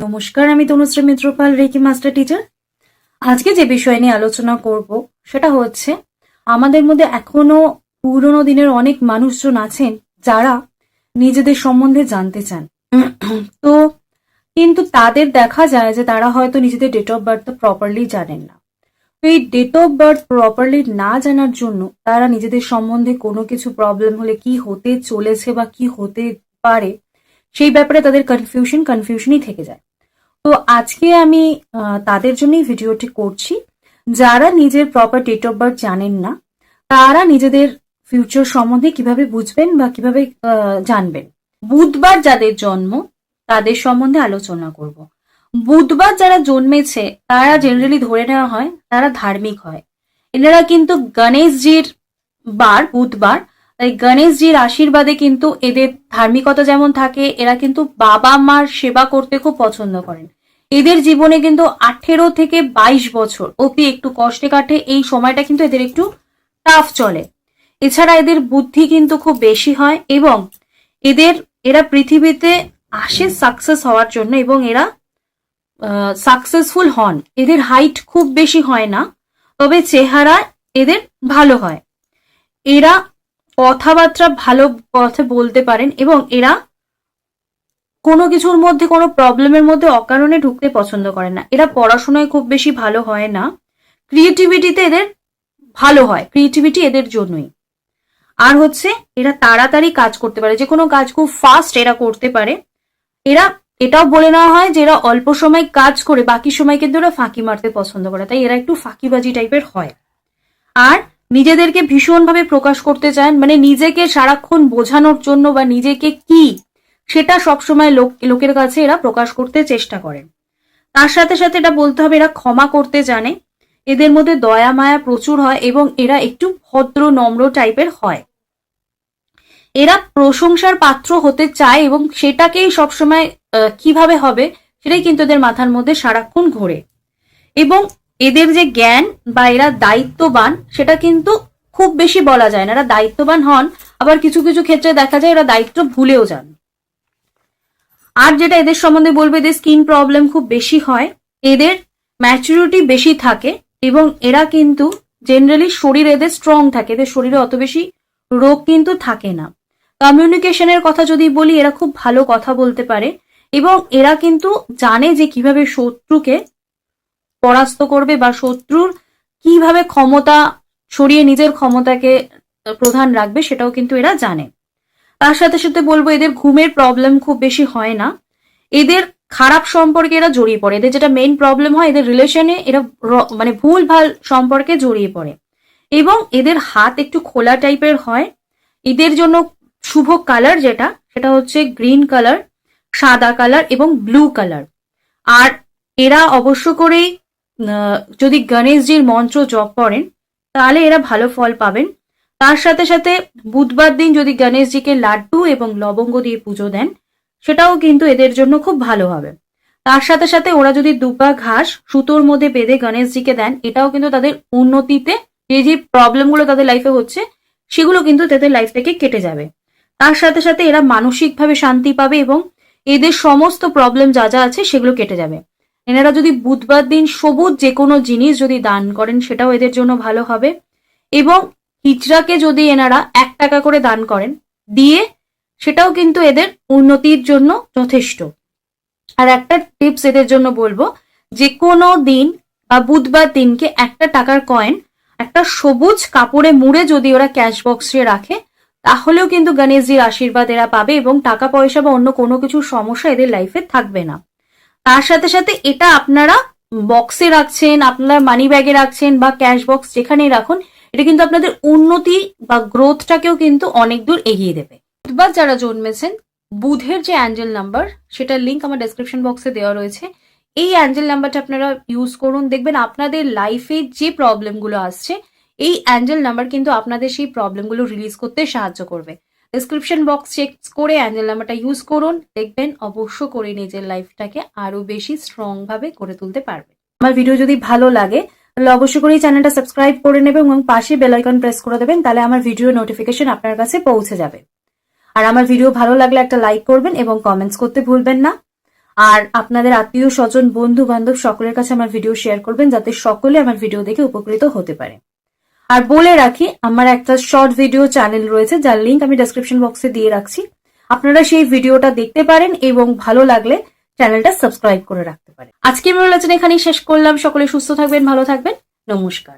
নমস্কার, আমি Tanushree Mitrapal, reiki master teacher. আজকে যে বিষয় নিয়ে আলোচনা করব সেটা হচ্ছে আমাদের মধ্যে এখনো পুরনো দিনের অনেক মানুষজন আছেন যারা নিজেদের সম্বন্ধে জানতে চান। তো কিন্তু তাদের দেখা যায় যে তারা হয়তো নিজেদের ডেট অফ বার্থ প্রপারলি জানেন না। তো এই ডেট অফ বার্থ প্রপারলি না জানার জন্য তারা নিজেদের সম্বন্ধে কোনো কিছু প্রবলেম হলে কি হতে চলেছে বা কি হতে পারে সেই ব্যাপারে তাদের কনফিউশনই থেকে যায়। তো আজকে আমি তাদের জন্যই ভিডিওটি করছি, যারা নিজের প্রপার ডেট অফ বার্থ জানেন না, তারা নিজেদের ফিউচার সম্বন্ধে কিভাবে বুঝবেন বা কিভাবে জানবেন। বুধবার যাদের জন্ম তাদের সম্বন্ধে আলোচনা করব। বুধবার যারা জন্মেছে তারা জেনারেলি ধরে নেওয়া হয় তারা ধার্মিক হয়। এনারা কিন্তু গণেশজির বার বুধবার, তাই গণেশজির আশীর্বাদে কিন্তু এদের ধার্মিকতা যেমন থাকে, এরা কিন্তু বাবা মার সেবা করতে খুব পছন্দ করেন। এদের জীবনে কিন্তু 18 থেকে 22 বছর অতি একটু কষ্টে কাটে। এই সময়টা কিন্তু এদের একটু টাফ চলে। এছাড়া এদের বুদ্ধি কিন্তু খুব বেশি হয় এবং এরা পৃথিবীতে আসে সাকসেস হওয়ার জন্য এবং এরা সাকসেসফুল হন। এদের হাইট খুব বেশি হয় না, তবে চেহারা এদের ভালো হয়। এরা কথাবার্তা ভালো কথা বলতে পারেন এবং এরা কোনো কিছুর মধ্যে কোনো প্রবলেমের মধ্যে অকারণে ঢুকতে পছন্দ করে না। এরা পড়াশোনায় খুব বেশি ভালো হয় না, ক্রিয়েটিভিটিতে এদের ভালো হয়, ক্রিয়েটিভিটি এদের জন্যই। আর হচ্ছে এরা তাড়াতাড়ি কাজ করতে পারে, যে কোনো কাজ খুব ফাস্ট এরা করতে পারে। এরা এটাও বলে নেওয়া হয় যে এরা অল্প সময় কাজ করে বাকি সময় কিন্তু এরা ফাঁকি মারতে পছন্দ করে, তাই এরা একটু ফাঁকিবাজি টাইপের হয়। আর নিজেদেরকে ভীষণভাবে প্রকাশ করতে চান, মানে নিজেকে সারাক্ষণ বোঝানোর জন্য বা নিজেকে কি সেটা সবসময় লোকের কাছে এরা প্রকাশ করতে চেষ্টা করেন। তার সাথে সাথে এটা বলতে হবে এরা ক্ষমা করতে জানে, এদের মধ্যে দয়া মায়া প্রচুর হয় এবং এরা একটু ভদ্র নম্র টাইপের হয়। এরা প্রশংসার পাত্র হতে চায় এবং সেটাকেই সবসময় কিভাবে হবে সেটাই কিন্তু এদের মাথার মধ্যে সারাক্ষণ ঘোরে। এবং এদের যে জ্ঞান বা এরা দায়িত্ববান সেটা কিন্তু খুব বেশি বলা যায় না। এরা দায়িত্ববান হন, আবার কিছু কিছু ক্ষেত্রে দেখা যায় এরা দায়িত্ব ভুলেও যান। আর যেটা এদের সম্বন্ধে বলবো, এদের স্কিন প্রবলেম খুব বেশি হয়, এদের ম্যাচুরিটি বেশি থাকে এবং এরা কিন্তু জেনারেলি শরীর এদের স্ট্রং থাকে, এদের শরীরে অত বেশি রোগ কিন্তু থাকে না। কমিউনিকেশনের কথা যদি বলি, এরা খুব ভালো কথা বলতে পারে এবং এরা কিন্তু জানে যে কিভাবে শত্রুকে পরাস্ত করবে বা শত্রুর কিভাবে ক্ষমতা সরিয়ে নিজের ক্ষমতাকে প্রধান রাখবে সেটাও কিন্তু এরা জানে। তার সাথে সাথে বলবো এদের ঘুমের প্রবলেম খুব বেশি হয় না। এদের খারাপ সম্পর্কে এরা জড়িয়ে পড়ে, এদের যেটা মেইন প্রবলেম হয় এদের রিলেশনে এরা মানে ভুল ভাল সম্পর্কে জড়িয়ে পড়ে এবং এদের হাত একটু খোলা টাইপের হয়। এদের জন্য শুভ কালার যেটা সেটা হচ্ছে গ্রিন কালার, সাদা কালার এবং ব্লু কালার। আর এরা অবশ্য করেই যদি গণেশজির মন্ত্র জপ করেন তাহলে এরা ভালো ফল পাবেন। তার সাথে সাথে বুধবার দিন যদি গণেশজিকে লাড্ডু এবং লবঙ্গ দিয়ে পুজো দেন সেটাও কিন্তু এদের জন্য খুব ভালো হবে। তার সাথে সাথে ওরা যদি দুপা ঘাস সুতোর মধ্যে বেঁধে গণেশজিকে দেন, এটাও কিন্তু তাদের উন্নতিতে যে প্রবলেমগুলো তাদের লাইফে হচ্ছে সেগুলো কিন্তু তাদের লাইফ থেকে কেটে যাবে। তার সাথে সাথে এরা মানসিকভাবে শান্তি পাবে এবং এদের সমস্ত প্রবলেম যা যা আছে সেগুলো কেটে যাবে। এনারা যদি বুধবার দিন সবুজ যে কোনো জিনিস যদি দান করেন সেটাও এদের জন্য ভালো হবে এবং হিজড়াকে যদি এনারা 1 টাকা করে দান করেন দিয়ে সেটাও কিন্তু এদের উন্নতির জন্য যথেষ্ট। আর একটা টিপস এদের জন্য বলবো, যে কোনো দিন বা বুধবার দিনকে 1 টাকার কয়েন একটা সবুজ কাপড়ে মুড়ে যদি ওরা ক্যাশ বক্সে রাখে তাহলেও কিন্তু গণেশজির আশীর্বাদ এরা পাবে এবং টাকা পয়সা বা অন্য কোনো কিছু সমস্যা এদের লাইফে থাকবে না। তার সাথে সাথে এটা আপনারা বক্সে রাখছেন, আপনারা মানি ব্যাগে রাখছেন বা ক্যাশ বক্স যেখানেই রাখুন, এটা কিন্তু আপনাদের উন্নতি বা গ্রোথটাকেও কিন্তু অনেক দূর এগিয়ে দেবে। বুধবার যারা জন্মেছেন, বুধের যে অ্যাঞ্জেল নাম্বার সেটার লিঙ্ক আমার ডেসক্রিপশন বক্সে দেওয়া রয়েছে। এই অ্যাঞ্জেল নাম্বারটা আপনারা ইউজ করুন, দেখবেন আপনাদের লাইফে যে প্রবলেমগুলো আসছে এই অ্যাঞ্জেল নাম্বার কিন্তু আপনাদের সেই প্রবলেমগুলো রিলিজ করতে সাহায্য করবে। ডেসক্রিপশন বক্স চেক করে অ্যাঞ্জেল নাম্বারটা ইউজ করুন, দেখবেন অবশ্য করে নিজের লাইফটাকে আরো বেশি স্ট্রং ভাবে করে তুলতে পারবে। আমার ভিডিও যদি ভালো লাগে তাহলে অবশ্যই করে চ্যানেলটা সাবস্ক্রাইব করে নেবেন এবং পাশে বেল আইকন প্রেস করে দেবেন, তাহলে আমার ভিডিও নোটিফিকেশন আপনার কাছে পৌঁছে যাবে। আর আমার ভিডিও ভালো লাগলে একটা লাইক করবেন এবং কমেন্টস করতে ভুলবেন না। আর আপনাদের আত্মীয় স্বজন বন্ধু বান্ধব সকলের কাছে আমার ভিডিও শেয়ার করবেন, যাতে সকলে আমার ভিডিও দেখে উপকৃত হতে পারে। আর বলে রাখি, আমার একটা শর্ট ভিডিও চ্যানেল রয়েছে, যার লিঙ্ক আমি ডেসক্রিপশন বক্সে দিয়ে রাখছি। আপনারা সেই ভিডিওটা দেখতে পারেন এবং ভালো লাগলে চ্যানেলটা সাবস্ক্রাইব করে রাখতে পারেন। আজকে আমি আলোচনা এখানেই শেষ করলাম। সকলে সুস্থ থাকবেন, ভালো থাকবেন। নমস্কার।